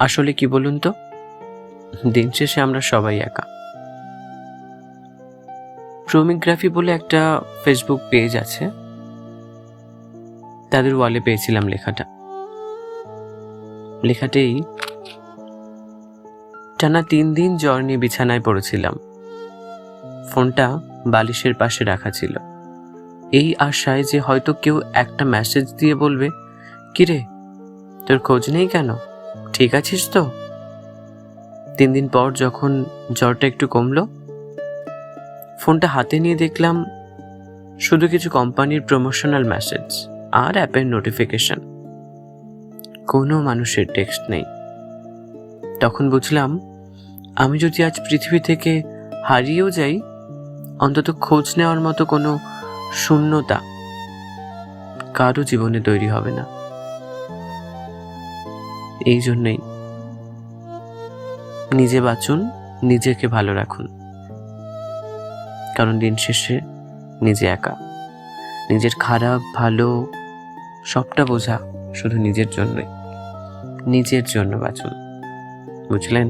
আসলে কি বলুন তো, দিন শেষে আমরা সবাই একা। প্রমিগ্রাফি বলে একটা ফেসবুক পেজ আছে, তাদের ওয়ালে পেয়েছিলাম লেখাটাই টানা 3 দিন জ্বর নিয়ে বিছানায় পড়েছিলাম। ফোনটা বালিশের পাশে রাখা ছিল, এই আশায় যে হয়তো কেউ একটা মেসেজ দিয়ে বলবে, কিরে তোর খোঁজ নেই কেন, ঠিক আছিস তো? 3 দিন পর যখন জ্বরটা একটু কমলো, ফোনটা হাতে নিয়ে দেখলাম শুধু কিছু কোম্পানির প্রমোশনাল মেসেজ আর অ্যাপের নোটিফিকেশন, কোনো মানুষের টেক্সট নেই। তখন বুঝলাম, আমি যদি আজ পৃথিবী থেকে হারিয়েও যাই, অন্তত খোঁজ নেওয়ার মতো কোনো শূন্যতা কারো জীবনে তৈরি হবে না। এই জন্যই নিজে বাঁচুন, নিজেকে ভালো রাখুন, কারণ দিন শেষে নিজে একা। নিজের খারাপ ভালো সবটা বোঝা শুধু নিজের জন্যই। নিজের জন্য বাঁচুন, বুঝলেন?